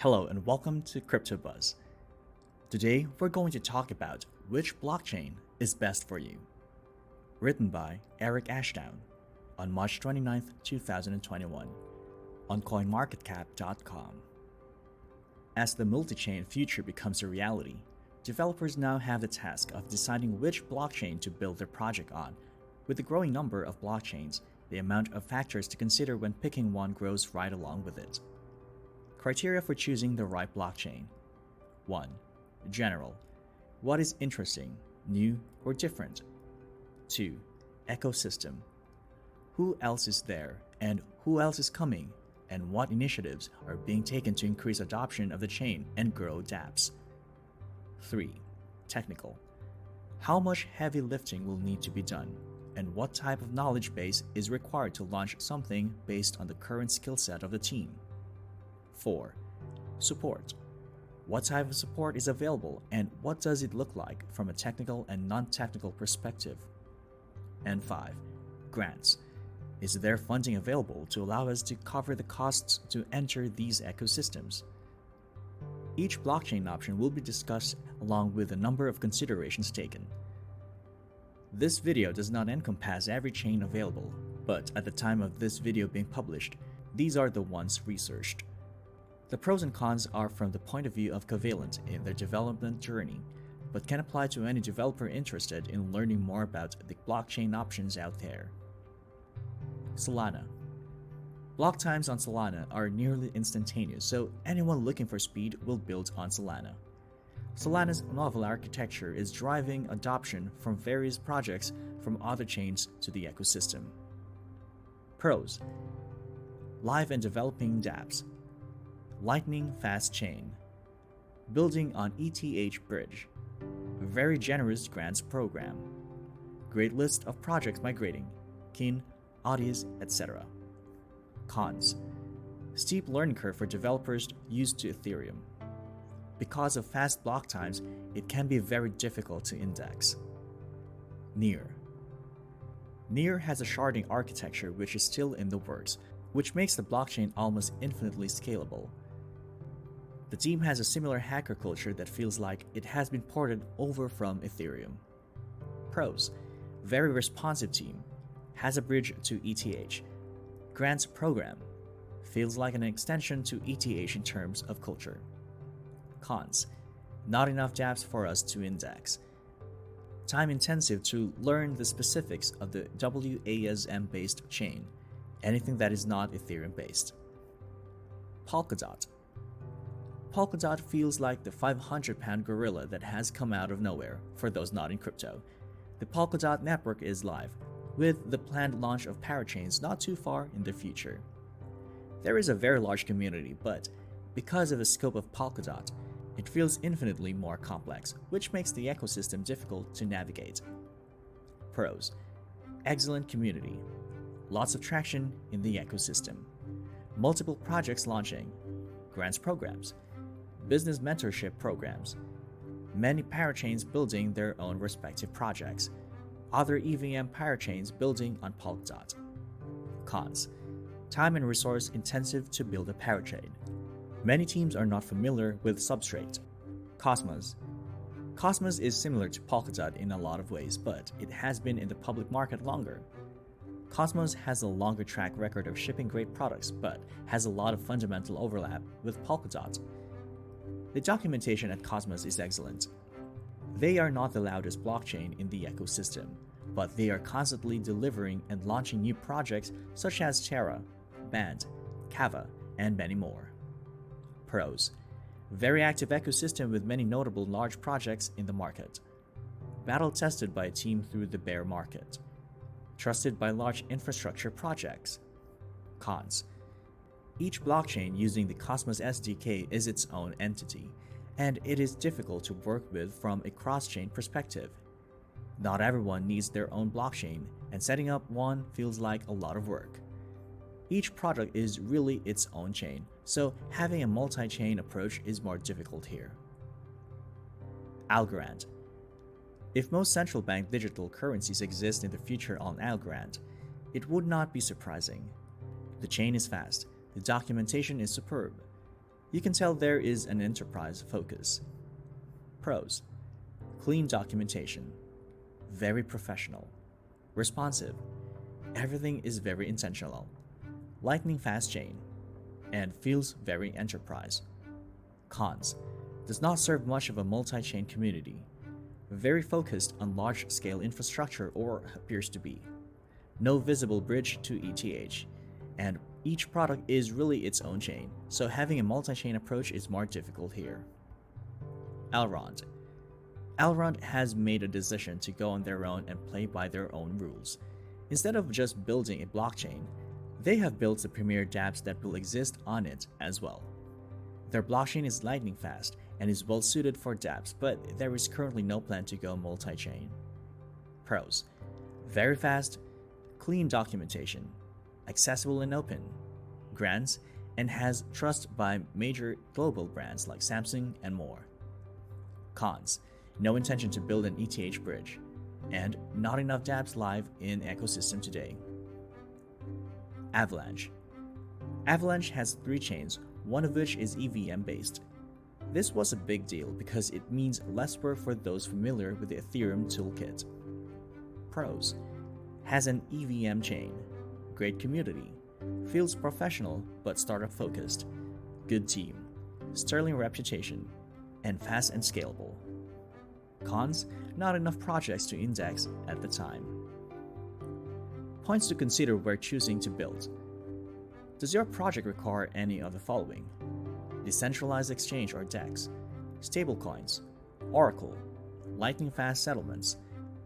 Hello and welcome to Crypto Buzz. Today we're going to talk about which blockchain is best for you. Written by Erik Ashdown on March 29, 2021 on coinmarketcap.com. As the multi-chain future becomes a reality, developers now have the task of deciding which blockchain to build their project on. With the growing number of blockchains, the amount of factors to consider when picking one grows right along with it. Criteria for choosing the right blockchain. 1. General. What is interesting, new, or different? 2. Ecosystem. Who else is there, and who else is coming, and what initiatives are being taken to increase adoption of the chain and grow dapps? 3. Technical. How much heavy lifting will need to be done, and what type of knowledge base is required to launch something based on the current skill set of the team? 4. Support. What type of support is available and what does it look like from a technical and non-technical perspective? And 5. Grants. Is there funding available to allow us to cover the costs to enter these ecosystems? Each blockchain option will be discussed along with a number of considerations taken. This video does not encompass every chain available, but at the time of this video being published, these are the ones researched. The pros and cons are from the point of view of Covalent in their development journey, but can apply to any developer interested in learning more about the blockchain options out there. Solana. Block times on Solana are nearly instantaneous, so anyone looking for speed will build on Solana. Solana's novel architecture is driving adoption from various projects from other chains to the ecosystem. Pros. Live and developing dapps. Lightning fast chain. Building on ETH bridge. Very generous grants program. Great list of projects migrating. Kin, Audius, etc. Cons. Steep learning curve for developers used to Ethereum. Because of fast block times, it can be very difficult to index. Near. Near has a sharding architecture which is still in the works, which makes the blockchain almost infinitely scalable. The team has a similar hacker culture that feels like it has been ported over from Ethereum. Pros. Very responsive team. Has a bridge to ETH. Grants program. Feels like an extension to ETH in terms of culture. Cons. Not enough dapps for us to index. Time intensive to learn the specifics of the WASM based chain, anything that is not Ethereum based. Polkadot. Polkadot feels like the 500-pound gorilla that has come out of nowhere for those not in crypto. The Polkadot network is live, with the planned launch of parachains not too far in the future. There is a very large community, but because of the scope of Polkadot, it feels infinitely more complex, which makes the ecosystem difficult to navigate. Pros. Excellent community. Lots of traction in the ecosystem. Multiple projects launching. Grants programs. Business mentorship programs. Many parachains building their own respective projects. Other EVM parachains building on Polkadot. Cons. Time and resource intensive to build a parachain. Many teams are not familiar with Substrate. Cosmos. Cosmos is similar to Polkadot in a lot of ways, but it has been in the public market longer. Cosmos has a longer track record of shipping great products, but has a lot of fundamental overlap with Polkadot. The documentation at Cosmos is excellent. They are not the loudest blockchain in the ecosystem, but they are constantly delivering and launching new projects such as Terra, Band, Kava, and many more. Pros. Very active ecosystem with many notable large projects in the market. Battle tested by a team through the bear market. Trusted by large infrastructure projects. Cons. Each blockchain using the Cosmos SDK is its own entity, and it is difficult to work with from a cross-chain perspective. Not everyone needs their own blockchain, and setting up one feels like a lot of work. Each product is really its own chain, so having a multi-chain approach is more difficult here. Algorand. If most central bank digital currencies exist in the future on Algorand, it would not be surprising. The chain is fast, the documentation is superb. You can tell there is an enterprise focus. Pros: clean documentation, very professional, responsive, everything is very intentional, lightning fast chain, and feels very enterprise. Cons: does not serve much of a multi-chain community, very focused on large-scale infrastructure or appears to be, no visible bridge to ETH, and each product is really its own chain, so having a multi-chain approach is more difficult here. Elrond. Elrond has made a decision to go on their own and play by their own rules. Instead of just building a blockchain, they have built the premier dApps that will exist on it as well. Their blockchain is lightning fast and is well suited for dApps, but there is currently no plan to go multi-chain. Pros: very fast, clean documentation, accessible and open, grants, and has trust by major global brands like Samsung and more. Cons: no intention to build an ETH bridge, and not enough dApps live in ecosystem today. Avalanche. Avalanche has 3 chains, one of which is EVM based. This was a big deal because it means less work for those familiar with the Ethereum toolkit. Pros: has an EVM chain, great community, feels professional but startup focused, good team, sterling reputation, and fast and scalable. Cons: not enough projects to index at the time. Points to consider where choosing to build. Does your project require any of the following? Decentralized exchange or DEX, stablecoins, Oracle, lightning fast settlements,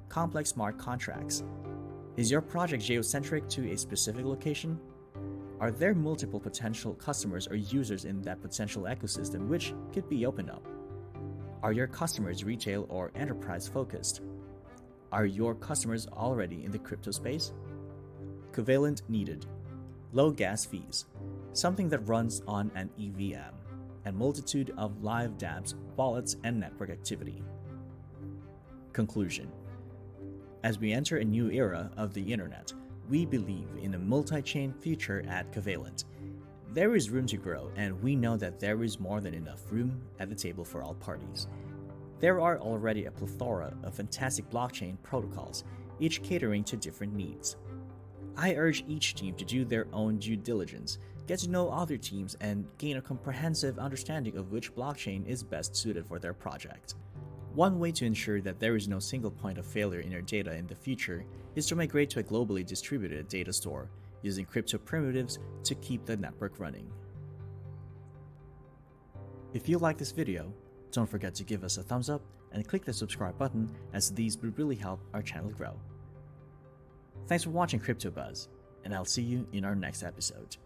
complex smart contracts? Is your project geocentric to a specific location? Are there multiple potential customers or users in that potential ecosystem which could be opened up? Are your customers retail or enterprise focused? Are your customers already in the crypto space? Covalent needed, low gas fees, something that runs on an EVM, and multitude of live dApps, wallets, and network activity. Conclusion: as we enter a new era of the internet, we believe in a multi-chain future at Covalent. There is room to grow, and we know that there is more than enough room at the table for all parties. There are already a plethora of fantastic blockchain protocols, each catering to different needs. I urge each team to do their own due diligence, get to know other teams, and gain a comprehensive understanding of which blockchain is best suited for their project. One way to ensure that there is no single point of failure in your data in the future is to migrate to a globally distributed data store, using crypto primitives to keep the network running. If you like this video, don't forget to give us a thumbs up and click the subscribe button, as these would really help our channel grow. Thanks for watching Crypto Buzz, and I'll see you in our next episode.